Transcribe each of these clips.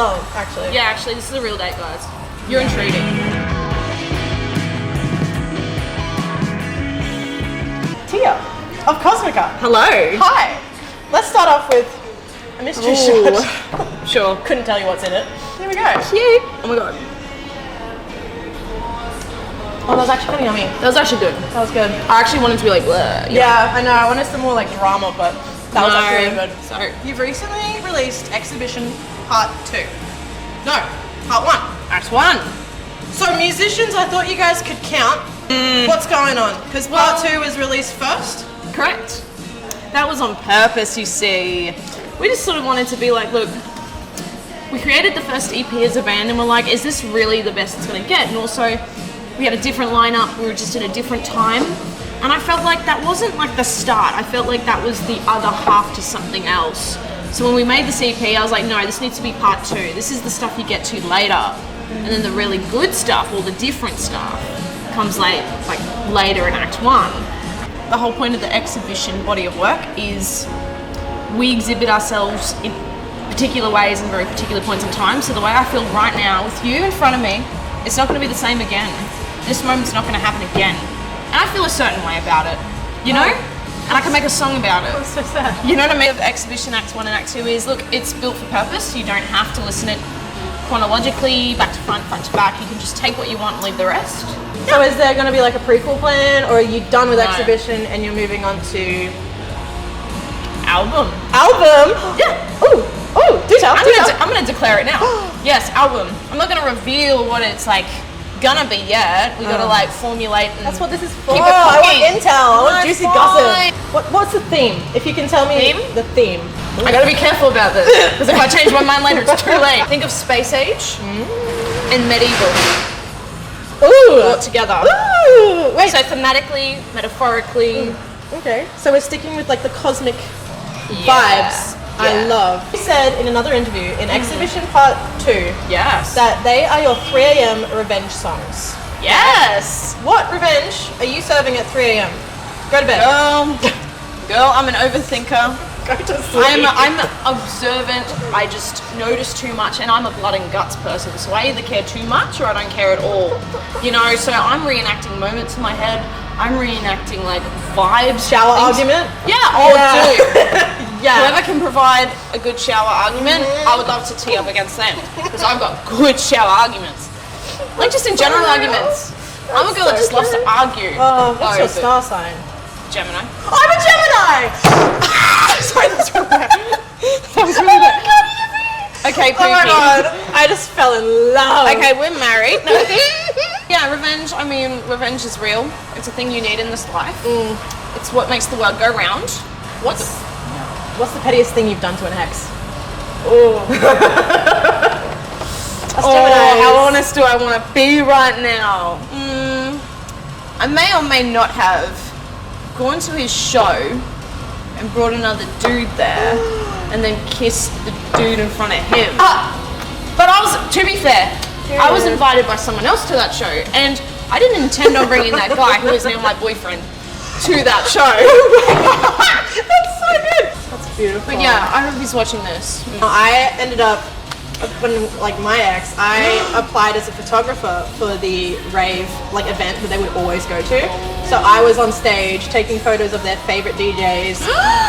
No, actually. Yeah, actually, this is a real date, guys. You're intruding. Teah of COSMICA. Hello. Hi. Let's start off with a mystery shot. Sure. Couldn't tell you what's in it. Here we go. Cute. Oh my god. Oh, that was actually kind of yummy. That was actually good. That was good. I actually wanted to be like, bleh. Yeah, I know. I wanted some more like drama, but that was actually really good. So, You've recently released Exhibition Part 2. No, Part 1. Act 1. So musicians, I thought you guys could count. What's going on? Because Part 2 was released first. Correct. That was on purpose, you see. We just sort of wanted to be like, look, we created the first EP as a band and we're like, is this really the best it's going to get? And also, we had a different lineup, we were just at a different time. And I felt like that wasn't like the start. I felt like that was the other half to something else. So when we made this EP, I was like, no, this needs to be Part 2. This is the stuff you get to later. And then the really good stuff, all the different stuff, comes later in Act 1. The whole point of the exhibition body of work is we exhibit ourselves in particular ways and very particular points in time. So the way I feel right now with you in front of me, it's not going to be the same again. This moment's not going to happen again. And I feel a certain way about it, you know? And I can make a song about it. That's so sad. You know what I mean? The exhibition Act 1 and Act 2 is, look, it's built for purpose. You don't have to listen it chronologically, back to front, front to back. You can just take what you want and leave the rest. So is there going to be like a prequel plan, or are you done with No. Exhibition and you're moving on to Album. album? Yeah. Ooh, do tell. I'm gonna declare it now. Yes, album. I'm not gonna reveal what it's like gonna be yet. We gotta like formulate and That's what this is for. keep it I want cooking. intel. I want juicy Fine. gossip. What's the theme? If you can tell me Theme? the theme. I gotta be careful about this because if I change my mind later, it's too late. Think of space age and medieval Ooh. brought together. Ooh. Wait. So thematically, metaphorically. Okay. So we're sticking with like the cosmic Yeah. vibes. I Yeah. love. You said in another interview in Exhibition Part 2 Yes. that they are your 3 a.m. revenge songs. Yes. What revenge are you serving at 3 a.m.? Go to bed. Girl, I'm an overthinker. Go to sleep. I'm observant. I just notice too much, and I'm a blood and guts person. So I either care too much or I don't care at all. You know, so I'm reenacting moments in my head. I'm reenacting like vibes. Shower things. argument? Yeah, I'll do. Yeah. Whoever can provide a good shower argument, I would love to tee up against them because I've got good shower arguments. Like just in general arguments. I'm a girl that just loves to argue. Oh, what's your over star sign? Gemini. I'm a Gemini! Sorry, that's really bad. That was really bad. Okay, Oh my Pookie. god, I just fell in love. Okay, we're married. No. Yeah, revenge. I mean, revenge is real. It's a thing you need in this life. It's what makes the world go round. What's the pettiest thing you've done to an ex? How honest do I want to be right now? I may or may not have gone to his show and brought another dude there and then kissed the dude in front of him. But I was, to be fair, I was invited by someone else to that show and I didn't intend on bringing that guy who is now my boyfriend to that show. That's so good. That's beautiful. But yeah, I hope he's watching this. I ended up, when like my ex, I applied as a photographer for the rave like event that they would always go to. So I was on stage taking photos of their favorite DJs,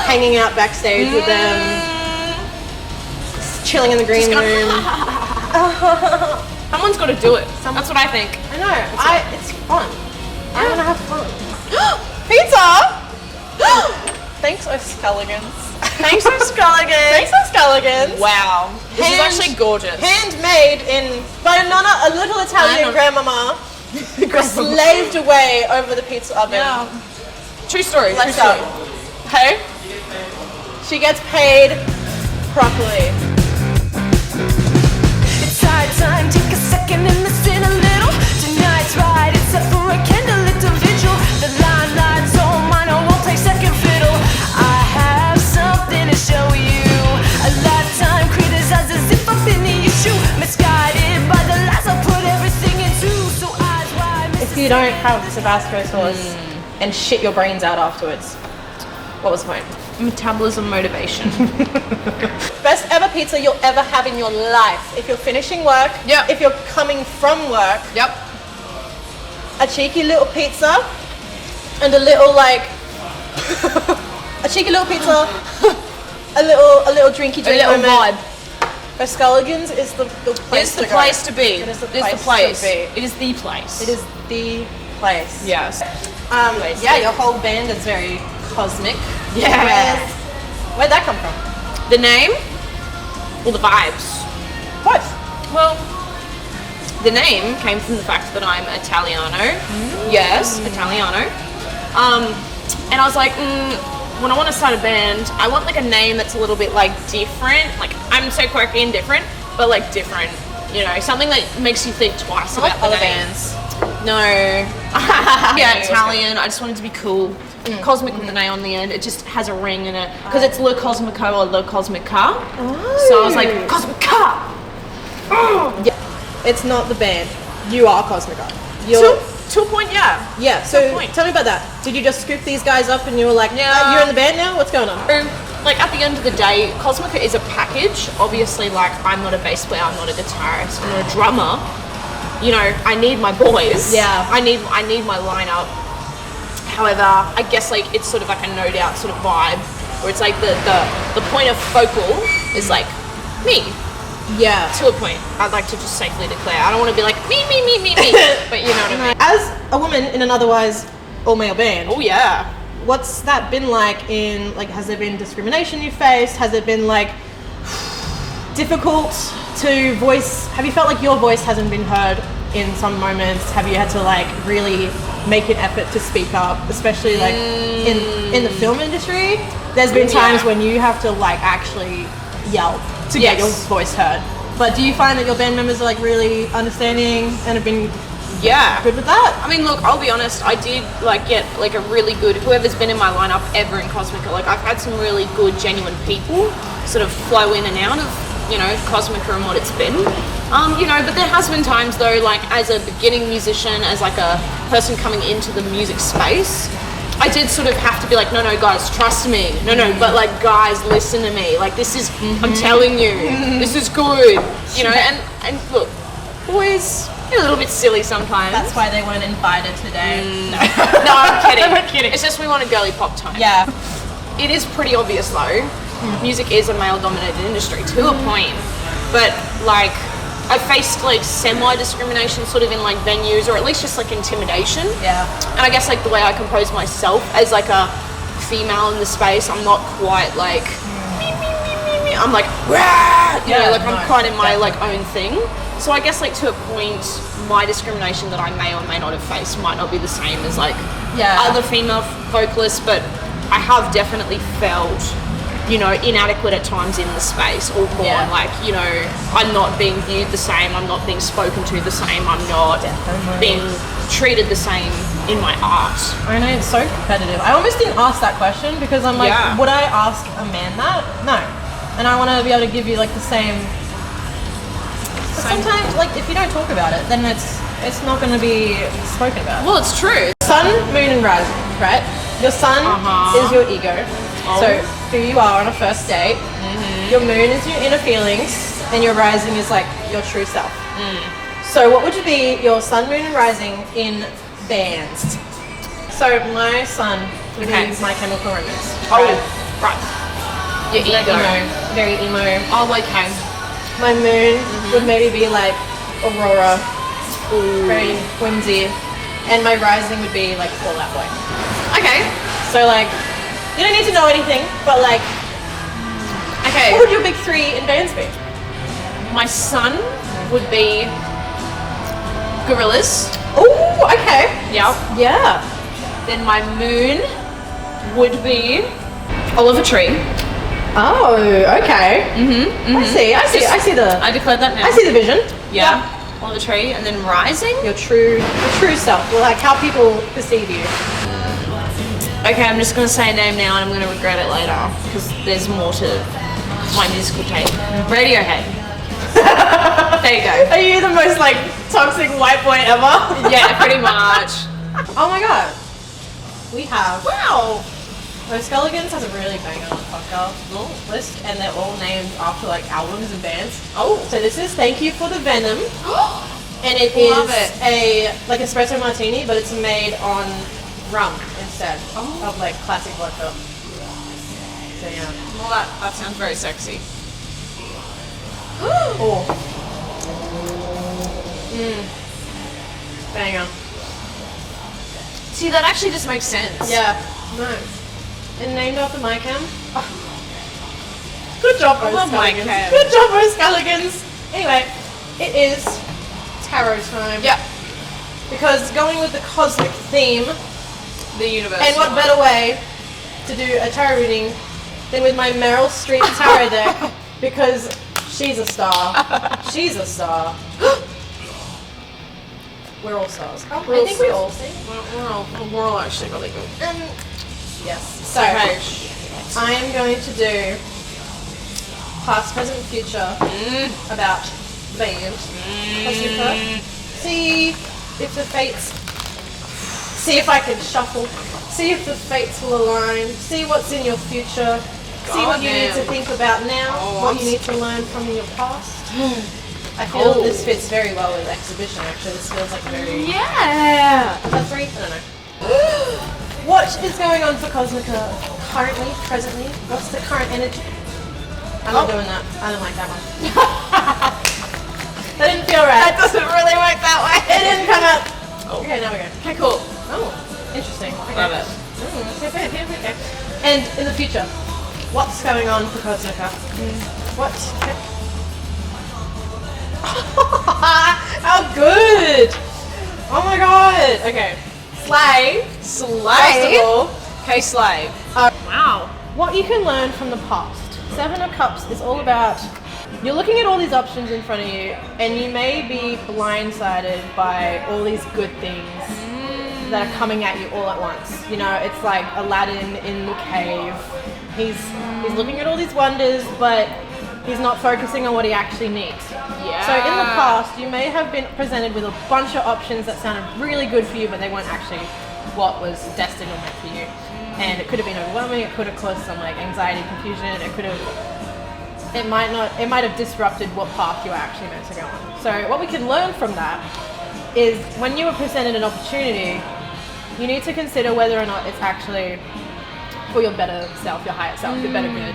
hanging out backstage with them, chilling in the green room. Someone's got to do it. That's what I think. I know. It's fun. I want to have fun. Pizza! Thanks, O'Sculligans. Thanks, O'Sculligans. Wow. This is actually gorgeous. Handmade by a little Italian grandmama who slaved away over the pizza oven. Yeah. True story. Let's true go. story. Hey? She gets paid properly. It's high time, take a second and listen a little. Tonight's right, it's up for a candlelit vigil. The limeline's all mine, I won't play second fiddle. I have something to show you. A lifetime criticized as if I've been the issue. Misguided by the lies I put everything into. So eyes wide. If you don't have Tabasco sauce and shit your brains out afterwards, what was the point? metabolism motivation. Best ever pizza you'll ever have in your life. If you're finishing work, Yep. if you're coming from work, Yep. a cheeky little pizza and a little like a cheeky little pizza, a little drinky drink A little moment. vibe. For Sculligan's is the place It's the to go. place to be. It is the It is the place place. to be. It is the place. It is the place. Yes. Yeah, your whole band is very cosmic. Yeah. Where'd that come from? The name or the vibes? Both. Well, the name came from the fact that I'm Italiano. Yes, Italiano. And I was like, when I want to start a band, I want like a name that's a little bit like different. Like I'm so quirky and different, but like different. You know, something that makes you think twice about the other name. bands. No. Yeah, Italian. I just wanted to be cool. Cosmic with an A on the end. It just has a ring in it because it's Le Cosmico or Le Cosmica. So I was like, Cosmica. Yeah. It's not the band. You are Cosmica. You're To a point, yeah. yeah. So point. tell me about that. Did you just scoop these guys up and you were like, Yeah. you're in the band now? What's going on? Like at the end of the day, Cosmica is a package. Obviously, like I'm not a bass player, I'm not a guitarist, I'm not a drummer. You know, I need my boys. Yeah. I need my lineup. However, I guess like it's sort of like a no doubt sort of vibe where it's like the point of focal is like me. Yeah. To a point, I'd like to just safely declare. I don't want to be like me, but you know what I mean. As a woman in an otherwise all-male band, Oh yeah. what's that been like in, like, has there been discrimination you faced? Has it been like difficult to voice? Have you felt like your voice hasn't been heard in some moments? Have you had to like really make an effort to speak up, especially like in the film industry? There's been times when you have to like actually yell to get your voice heard. But do you find that your band members are like really understanding and have been good with that? I mean, look, I'll be honest. I did like get like a really good whoever's been in my lineup ever in Cosmica. Like I've had some really good, genuine people sort of flow in and out of Cosmica and what it's been. But there has been times though, like as a beginning musician, as like a person coming into the music space, I did sort of have to be like, no, guys, trust me. No, but like, guys, listen to me. Like, this is, I'm telling you, this is good. And look, boys, you're a little bit silly sometimes. That's why they weren't invited today. No, I'm kidding. I'm kidding. It's just we want a girly pop time. Yeah. It is pretty obvious though. Music is a male-dominated industry to a point, but like I faced like semi-discrimination sort of in like venues, or at least just like intimidation. Yeah. And I guess like the way I compose myself as like a female in the space, I'm not quite like me. I'm like rah! I'm quite in my like own thing. So I guess like to a point, my discrimination that I may or may not have faced might not be the same as like other female vocalists, but I have definitely felt inadequate at times in the space or porn. I'm not being viewed the same, I'm not being spoken to the same, I'm not being treated the same in my art. I know, it's so competitive. I almost didn't ask that question because I'm like, would I ask a man that? No. And I want to be able to give you like the same. But sometimes, like, if you don't talk about it, then it's not going to be spoken about. Well, it's true. Sun, moon, and rising, right? Your sun is your ego. So who you are on a first date. Your moon is your inner feelings, and your rising is like your true self. So what would be your sun, moon, and rising in bands? So my sun would be My Chemical Romance. Right. Your ego. Very emo. Oh, okay. My moon would maybe be like Aurora, very whimsy, and my rising would be like Fall Out Boy. Okay. So like, you don't need to know anything, but like, what would your big three in bands be? My sun would be Gorillas. Oh, okay. Yep. Yeah. Then my moon would be Oliver Tree. Oh, okay. I see the. I declared that now. I see the vision. Yeah. Oliver Tree, and then rising. Your true self. Well, like how people perceive you. Okay, I'm just gonna say a name now, and I'm gonna regret it later because there's more to my musical tape. Radiohead. There you go. Are you the most like toxic white boy ever? Yeah, pretty much. Oh my god. We have So Skulligans has a really banger podcast list, and they're all named after like albums and bands. Oh. So this is Thank You for the Venom, and it Love is it. a like espresso martini, but it's made on rum instead of like classic vodka. So yeah. Well, that sounds very sexy. Oh. Banger. See, that actually just makes sense. Yeah. Nice. And named after my cam. Good job, Rose love my Skulligans. cam. Good job, Rose Skulligans. Anyway, it is tarot time. Yeah. Because going with the cosmic theme, The universe. and what better way to do a tarot reading than with my Meryl Streep tarot deck, because she's a star. She's a star. We're all stars. I think we all sing. We're all actually really good. Yes. So, Okay. I am going to do past, present, and future about band. COSMICA. See if the fates. See if I can shuffle. See if the fates will align. See what's in your future. See what you need to think about now. What you need to learn from your past. I feel this fits very well with exhibition. Actually, this feels like very. Yeah. Is that three? I don't know. What is going on for COSMICA currently, presently? What's the current energy? I'm not doing that. I don't like that one. That didn't feel right. That doesn't really work that way. It didn't come out. Okay, now we go. Okay, cool. Oh, interesting. Okay. Love it. Okay. And in the future, what's going on for COSMICA? What? How good! Oh my god! Okay. Slay. First of all, Okay, slave. Wow. what you can learn from the past. Seven of Cups is all about you're looking at all these options in front of you, and you may be blindsided by all these good things that are coming at you all at once. You know, it's like Aladdin in the cave. He's looking at all these wonders, but he's not focusing on what he actually needs. Yeah. So in the past, you may have been presented with a bunch of options that sounded really good for you, but they weren't actually what was destined or meant for you. And it could have been overwhelming. It could have caused some like anxiety, confusion. It might have disrupted what path you were actually meant to go on. So what we can learn from that is when you were presented an opportunity, you need to consider whether or not it's actually for your better self, your higher self, your better good.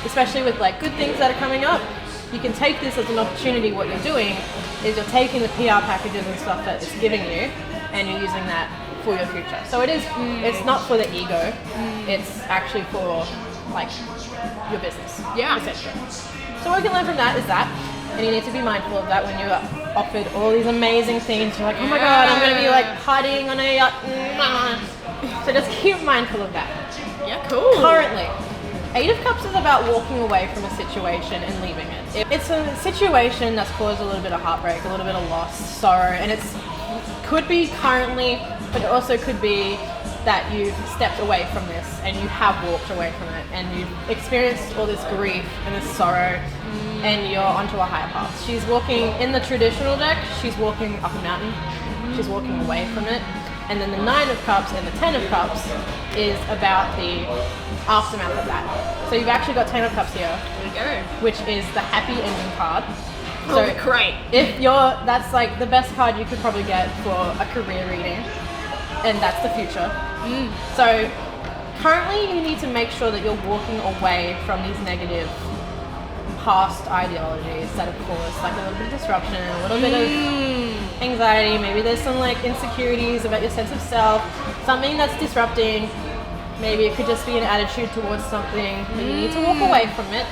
Especially with like good things that are coming up, you can take this as an opportunity. What you're doing is you're taking the PR packages and stuff that it's giving you, and you're using that for your future. So it is, it's not for the ego, it's actually for like your business. Yeah. Essentially. So what we can learn from that is that, and you need to be mindful of that when you're offered all these amazing things. You're like, oh my god, I'm going to be like partying on a yacht. So just keep mindful of that. Yeah, cool. Currently, Eight of Cups is about walking away from a situation and leaving it. It's a situation that's caused a little bit of heartbreak, a little bit of loss, sorrow, and it's could be currently, but it also could be that you've stepped away from this and you have walked away from it and you've experienced all this grief and this sorrow and you're onto a higher path. She's walking in the traditional deck, she's walking up a mountain, she's walking away from it. And then the Nine of Cups and the Ten of Cups is about the aftermath of that. So you've actually got Ten of Cups here, There we go. which is the happy ending card. So great. If that's like the best card you could probably get for a career reading, and that's the future. So currently you need to make sure that you're walking away from these negative past ideologies that have caused like a little bit of disruption, a little bit of anxiety, maybe there's some like insecurities about your sense of self, something that's disrupting. Maybe it could just be an attitude towards something, and you need to walk away from it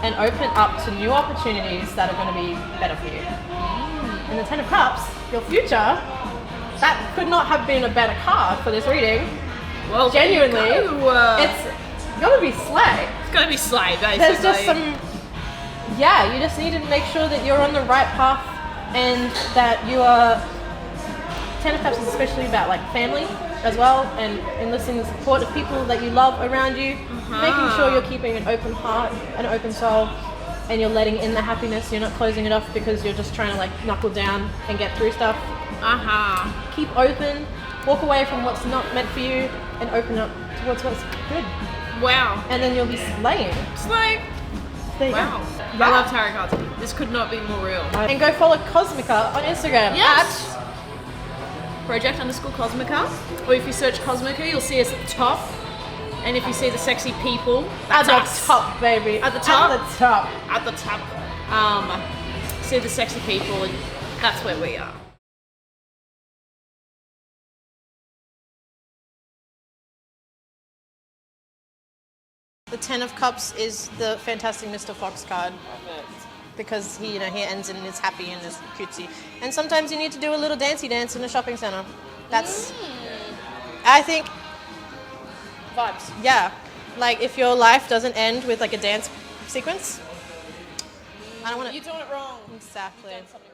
and open up to new opportunities that are going to be better for you. And the Ten of Cups, your future, that could not have been a better card for this reading. Well, Genuinely, it's gonna be slay. It's gonna be slay, basically. There's just some, you just need to make sure that you're on the right path and that you are. Ten of Cups is especially about like family as well, and enlisting the support of people that you love around you, making sure you're keeping an open heart, an open soul, and you're letting in the happiness. You're not closing it off because you're just trying to like knuckle down and get through stuff. Keep open, walk away from what's not meant for you, and open up towards what's good. Wow. And then you'll be slaying. Slay. There you Wow. go. I love tarot cards. This could not be more real. And go follow COSMICA on Instagram. Yes. Project_COSMICA. Or if you search COSMICA, you'll see us at the top. And if you see the sexy people, At that's the us. top, baby. At the top? At the top. At the top. See the sexy people, and that's where we are. The 10 of Cups is the fantastic Mr. Fox card. Because he ends and is happy and is cutesy. And sometimes you need to do a little dancey dance in a shopping centre. That's, I think, Vibes. yeah. Like if your life doesn't end with like a dance sequence, I don't want to. You're doing it wrong. Exactly. You've done something